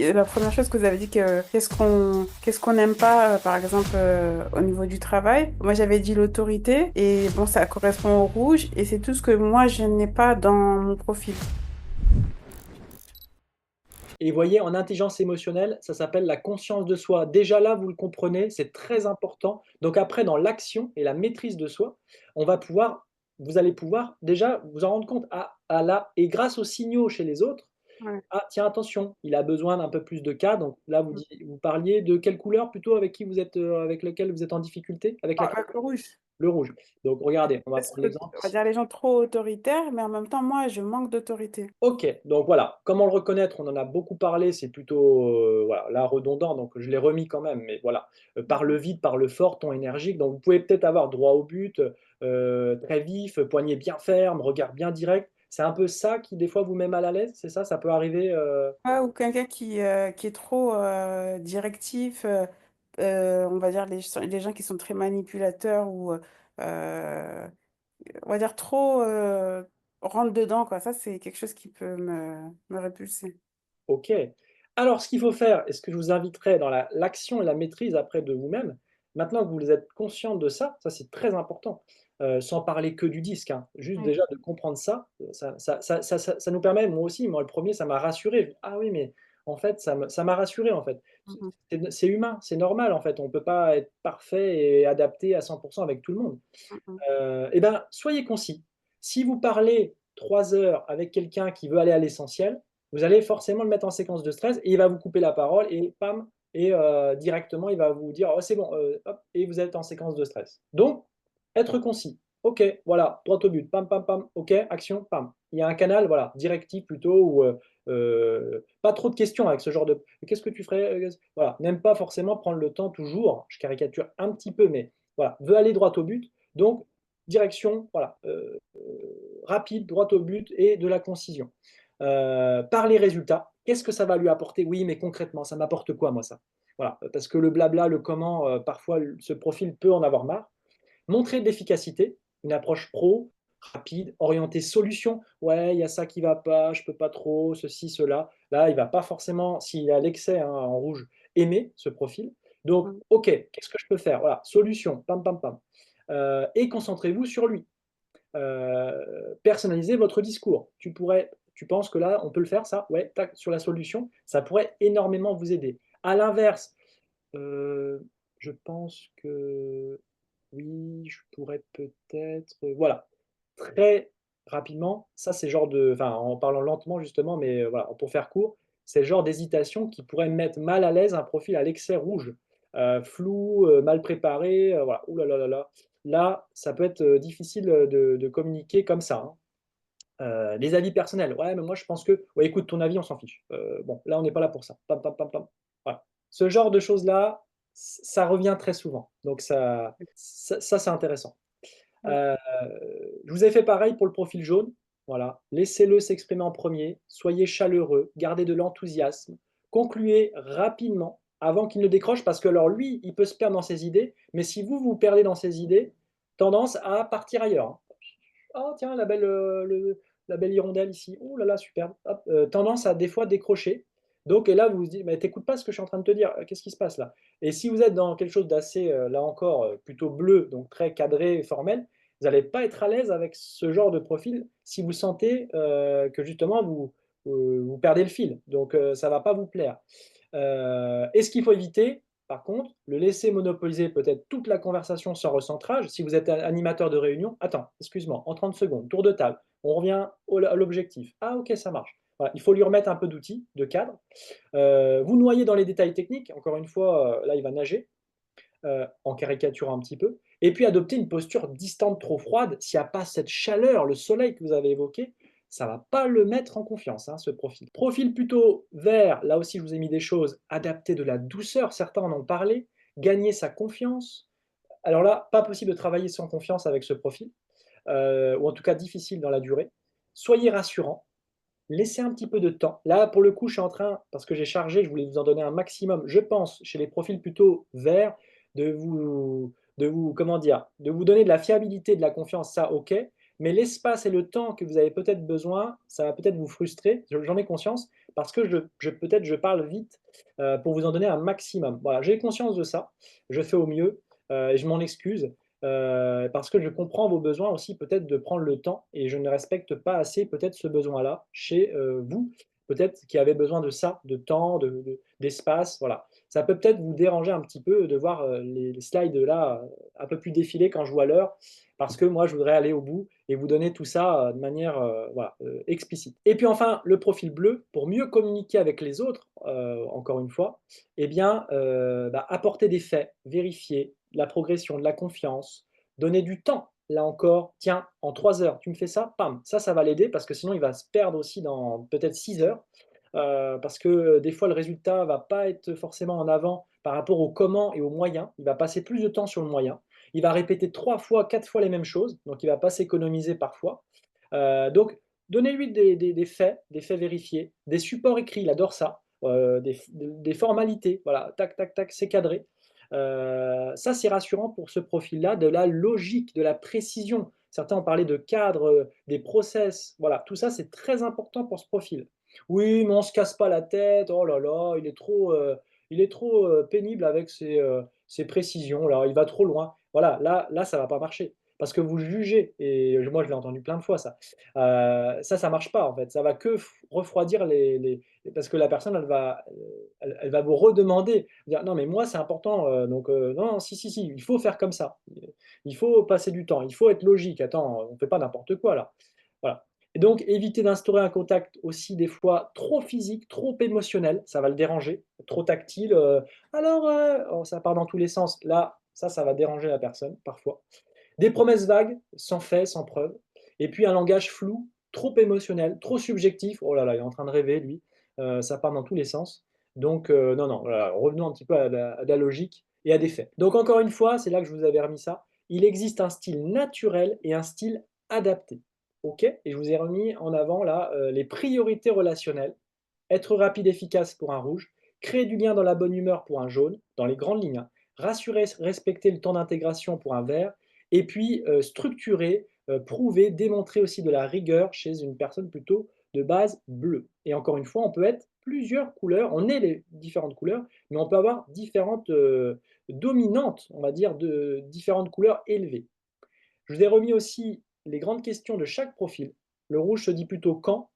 Et la première chose que vous avez dit que qu'est-ce qu'on n'aime pas, par exemple, au niveau du travail. Moi, j'avais dit l'autorité et bon, ça correspond au rouge et c'est tout ce que moi, je n'ai pas dans mon profil. Et vous voyez, en intelligence émotionnelle, ça s'appelle la conscience de soi. Déjà là, vous le comprenez, c'est très important. Donc après, dans l'action et la maîtrise de soi, on va pouvoir, vous allez pouvoir déjà vous en rendre compte. Ah là, et grâce aux signaux chez les autres, Ouais. ah tiens, attention, il a besoin d'un peu plus de cas. Donc là, vous parliez de quelle couleur plutôt avec qui vous êtes, avec lequel vous êtes en difficulté, avec Ah, laquelle? avec le rouge. Le rouge. Donc regardez, on va Parce prendre que, l'exemple on va ici. dire les gens trop autoritaires, mais en même temps, moi, je manque d'autorité. OK, donc voilà, comment le reconnaître? On en a beaucoup parlé, c'est plutôt, voilà, là redondant, donc je l'ai remis quand même, mais voilà, parle Mhm. vite, parle fort, ton énergique, donc vous pouvez peut-être avoir droit au but, très vif, poignet bien ferme, regard bien direct. C'est un peu ça qui des fois vous met mal à l'aise, c'est ça? Ça peut arriver, Ouais, ou quelqu'un qui est trop directif, on va dire les gens qui sont très manipulateurs ou on va dire trop rentre dedans, quoi. Ça, c'est quelque chose qui peut me répulser. OK. Alors ce qu'il faut faire et ce que je vous inviterai dans l'action et la maîtrise après de vous-même, maintenant que vous êtes consciente de ça c'est très important, sans parler que du disque, hein, juste Mm. déjà de comprendre ça, ça nous permet, moi aussi, moi le premier ça m'a rassuré. Je me dis: «Ah oui, mais en fait ça m'a rassuré en fait». Mhm. C'est humain, c'est normal en fait, on ne peut pas être parfait et adapté à 100 avec tout le monde. Mhm. Et ben, soyez concis. Si vous parlez 3 heures avec quelqu'un qui veut aller à l'essentiel, vous allez forcément le mettre en séquence de stress et il va vous couper la parole et pam et directement il va vous dire: «Oh c'est bon, hop» et vous êtes en séquence de stress. Donc, être concis. OK, voilà, droit au but, pam, pam, pam, OK, action, pam. Il y a un canal, voilà, directif plutôt ou pas trop de questions avec ce genre de: «Qu'est-ce que tu ferais?» Voilà, n'aime pas forcément prendre le temps toujours, je caricature un petit peu, mais voilà, veut aller droit au but. Donc direction, voilà, rapide, droit au but et de la concision. Par les résultats, qu'est-ce que ça va lui apporter? Oui, mais concrètement, ça m'apporte quoi moi ça? Voilà, parce que le blabla, le comment, parfois ce profil peut en avoir marre. Montrer de l'efficacité, une approche pro, rapide, orientée solution. Ouais, il y a ça qui va pas, je peux pas trop, ceci, cela. Là, il va pas forcément, s'il a l'excès hein, en rouge, aimer ce profil. Donc, Mhm. OK, qu'est-ce que je peux faire? Voilà, solution, pam, pam, pam. Et concentrez-vous sur lui. Personnalisez votre discours. Tu penses que là, on peut le faire, ça? Ouais, tac, sur la solution, ça pourrait énormément vous aider. À l'inverse, je pense que oui, je pourrais peut-être, voilà, très rapidement, ça c'est le genre de enfin, en parlant lentement justement, mais voilà, pour faire court, c'est le genre d'hésitation qui pourrait mettre mal à l'aise un profil à l'excès rouge, flou, mal préparé, voilà. Ouh là là là là. Là, ça peut être, difficile, de communiquer comme ça, hein. Les avis personnels: «Ouais, mais moi je pense que» «Ouais, écoute, ton avis, on s'en fiche. Bon, là, on n'est pas là pour ça». Pam, pam, pam, pam. Voilà. Ce genre de choses-là, ça revient très souvent, donc ça c'est intéressant. Mhm. Heu, je vous ai fait pareil pour le profil jaune, voilà. Laissez-le s'exprimer en premier, soyez chaleureux, gardez de l'enthousiasme, concluez rapidement avant qu'il ne décroche parce que alors lui, il peut se perdre dans ses idées, mais si vous vous perdez dans ses idées, tendance à partir ailleurs, hein. «Oh tiens la belle hirondelle ici, oh là là superbe», hop, tendance à des fois décrocher. Donc et là vous vous dites: «Mais tu écoutes pas ce que je suis en train de te dire, qu'est-ce qui se passe là?» Et si vous êtes dans quelque chose d'assez, là encore, plutôt bleu, donc très cadré et formel, vous allez pas être à l'aise avec ce genre de profil si vous sentez, que justement vous perdez le fil. Donc ça va pas vous plaire. Et ce qu'il faut éviter, par contre, le laisser monopoliser peut-être toute la conversation sans recentrage. Si vous êtes animateur de réunion, attends, excuse-moi, en 30 secondes, tour de table, on revient à l'objectif. Ah ok, ça marche. Voilà, il faut lui remettre un peu d'outils, de cadre. Vous noyez dans les détails techniques, encore une fois, là il va nager, en caricaturant un petit peu. Et puis adopter une posture distante trop froide, s'il n'y a pas cette chaleur, le soleil que vous avez évoqué, ça ne va pas le mettre en confiance, hein, ce profil. Profil plutôt vert, là aussi je vous ai mis des choses, adapter de la douceur, certains en ont parlé, gagner sa confiance. Alors là, pas possible de travailler sans confiance avec ce profil, ou en tout cas difficile dans la durée. Soyez rassurant, laissez un petit peu de temps. Là, pour le coup, je suis en train, parce que j'ai chargé, je voulais vous en donner un maximum. Je pense, chez les profils plutôt verts, comment dire, de vous donner de la fiabilité, de la confiance, ça, ok. Mais l'espace et le temps que vous avez peut-être besoin, ça va peut-être vous frustrer, j'en ai conscience, parce que peut-être je parle vite pour vous en donner un maximum. Voilà, j'ai conscience de ça, je fais au mieux et je m'en excuse parce que je comprends vos besoins aussi peut-être de prendre le temps et je ne respecte pas assez peut-être ce besoin-là chez vous, peut-être qui avez besoin de ça, de temps, d'espace, voilà. Ça peut peut-être vous déranger un petit peu de voir les slides là un peu plus défiler quand je vois l'heure, parce que moi je voudrais aller au bout et vous donner tout ça de manière voilà, explicite. Et puis enfin, le profil bleu, pour mieux communiquer avec les autres, encore une fois, eh bien, apporter des faits, vérifier la progression, de la confiance, donner du temps. Là encore, tiens, en 3 heures, tu me fais ça, pam, ça va l'aider parce que sinon il va se perdre aussi dans peut-être 6 heures. Parce que des fois le résultat va pas être forcément en avant par rapport au comment et aux moyens. Il va passer plus de temps sur le moyen. Il va répéter 3 fois, 4 fois les mêmes choses, donc il va pas s'économiser parfois. Donc donnez-lui des faits vérifiés, des supports écrits, il adore ça, des formalités, voilà, tac, tac, tac, c'est cadré. Ça, c'est rassurant pour ce profil-là, de la logique, de la précision. Certains ont parlé de cadre, des process, voilà, tout ça, c'est très important pour ce profil. Oui, mais on se casse pas la tête. Oh là là, il est trop pénible avec ses précisions. Là, il va trop loin. Voilà, là, ça va pas marcher. Parce que vous jugez, et moi je l'ai entendu plein de fois ça. Ça marche pas en fait. Ça va que refroidir parce que la personne, elle va vous redemander, dire non mais moi c'est important, donc non, si, si, si, il faut faire comme ça. Il faut passer du temps, il faut être logique. Attends, on fait pas n'importe quoi là. Voilà. Et donc, éviter d'instaurer un contact aussi des fois trop physique, trop émotionnel, ça va le déranger, trop tactile. Alors, oh, ça part dans tous les sens. Là, ça va déranger la personne parfois. Des promesses vagues, sans fait, sans preuve. Et puis un langage flou, trop émotionnel, trop subjectif. Oh là là, il est en train de rêver, lui. Ça part dans tous les sens. Donc, non, non, voilà, revenons un petit peu à la logique et à des faits. Donc, encore une fois, c'est là que je vous avais remis ça. Il existe un style naturel et un style adapté. OK? Et je vous ai remis en avant là les priorités relationnelles. Être rapide, efficace pour un rouge, créer du lien dans la bonne humeur pour un jaune, dans les grandes lignes, hein. Rassurer, respecter le temps d'intégration pour un vert, et puis structurer, prouver, démontrer aussi de la rigueur chez une personne plutôt de base bleue. Et encore une fois, on peut être plusieurs couleurs, on est les différentes couleurs, mais on peut avoir différentes dominantes, on va dire, de différentes couleurs élevées. Je vous ai remis aussi les grandes questions de chaque profil. Le rouge se dit plutôt quand,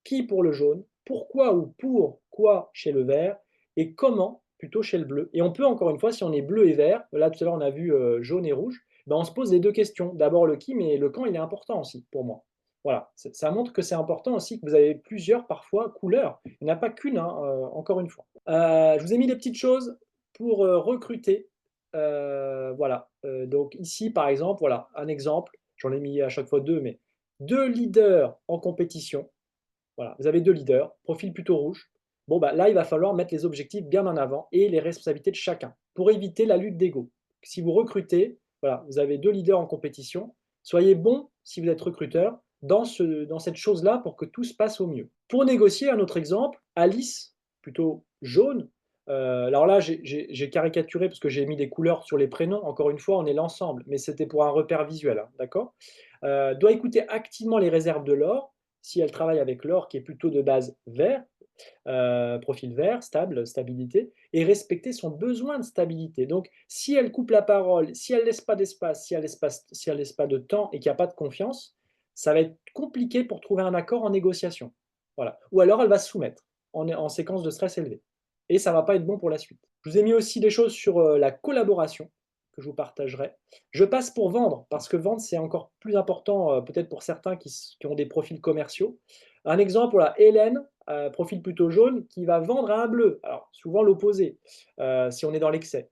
qui pour le jaune, pourquoi ou pour quoi chez le vert, et comment plutôt chez le bleu. Et on peut encore une fois, si on est bleu et vert, là tout à l'heure on a vu jaune et rouge, ben on se pose les deux questions. D'abord le qui, mais le quand il est important aussi pour moi. Voilà, ça montre que c'est important aussi que vous avez plusieurs parfois couleurs. Il n'y en a pas qu'une, hein, encore une fois. Je vous ai mis des petites choses pour recruter. Voilà. Donc ici par exemple, voilà un exemple. J'en ai mis à chaque fois deux, mais deux leaders en compétition. Voilà, vous avez deux leaders, profil plutôt rouge. Bon, bah, là, il va falloir mettre les objectifs bien en avant et les responsabilités de chacun pour éviter la lutte d'ego. Si vous recrutez, voilà, vous avez deux leaders en compétition, soyez bon si vous êtes recruteur dans cette chose-là pour que tout se passe au mieux. Pour négocier, un autre exemple, Alice, plutôt jaune. Alors là, j'ai caricaturé parce que j'ai mis des couleurs sur les prénoms. Encore une fois, on est l'ensemble, mais c'était pour un repère visuel, hein, d'accord. Doit écouter activement les réserves de l'or si elle travaille avec l'or qui est plutôt de base vert, profil vert, stable, stabilité, et respecter son besoin de stabilité. Donc, si elle coupe la parole, si elle laisse pas d'espace, si elle laisse pas de temps et qu'il n'y a pas de confiance, ça va être compliqué pour trouver un accord en négociation. Voilà. Ou alors elle va se soumettre en séquence de stress élevé. Et ça ne va pas être bon pour la suite. Je vous ai mis aussi des choses sur la collaboration que je vous partagerai. Je passe pour vendre, parce que vendre, c'est encore plus important peut-être pour certains qui ont des profils commerciaux. Un exemple, voilà, Hélène, profil plutôt jaune, qui va vendre à un bleu. Alors, souvent l'opposé, si on est dans l'excès.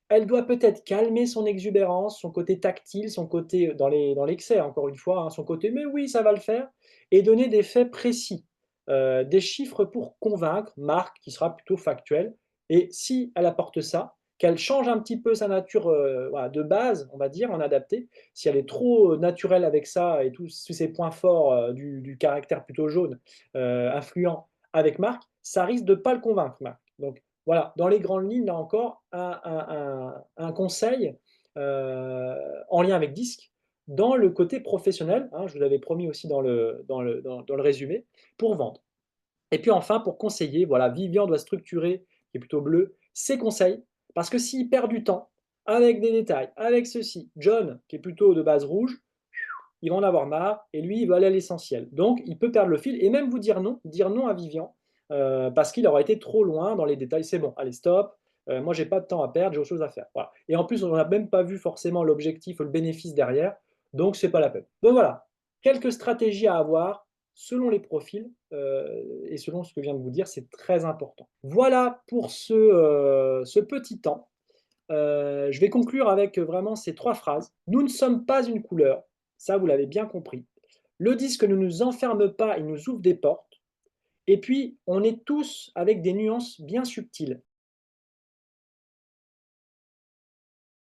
Elle doit peut-être calmer son exubérance, son côté tactile, son côté dans l'excès, encore une fois, hein, son côté mais oui, ça va le faire, et donner des faits précis, des chiffres pour convaincre, Marc, qui sera plutôt factuel. Et si elle apporte ça, qu'elle change un petit peu sa nature voilà, de base, on va dire, en adapté. Si elle est trop naturelle avec ça et tous ces points forts du caractère plutôt jaune, influent avec Marc, ça risque de ne pas le convaincre, Marc. Donc, voilà, dans les grandes lignes, là encore, un conseil en lien avec Disque, dans le côté professionnel, hein, je vous l'avais promis aussi dans le résumé, pour vendre. Et puis enfin, pour conseiller, voilà, Vivian doit structurer, qui est plutôt bleu, ses conseils, parce que s'il perd du temps avec des détails, avec ceci, John, qui est plutôt de base rouge, il va en avoir marre, et lui, il va aller à l'essentiel. Donc, il peut perdre le fil, et même vous dire non à Vivian, parce qu'il aura été trop loin dans les détails. C'est bon, allez, stop, moi, j'ai pas de temps à perdre, j'ai autre chose à faire. Voilà. Et en plus, on n'a même pas vu forcément l'objectif ou le bénéfice derrière, donc c'est pas la peine. Donc voilà, quelques stratégies à avoir selon les profils et selon ce que je viens de vous dire, c'est très important. Voilà pour ce petit temps. Je vais conclure avec vraiment ces 3 phrases. Nous ne sommes pas une couleur, ça vous l'avez bien compris. Le disque ne nous enferme pas, il nous ouvre des portes. Et puis, on est tous avec des nuances bien subtiles.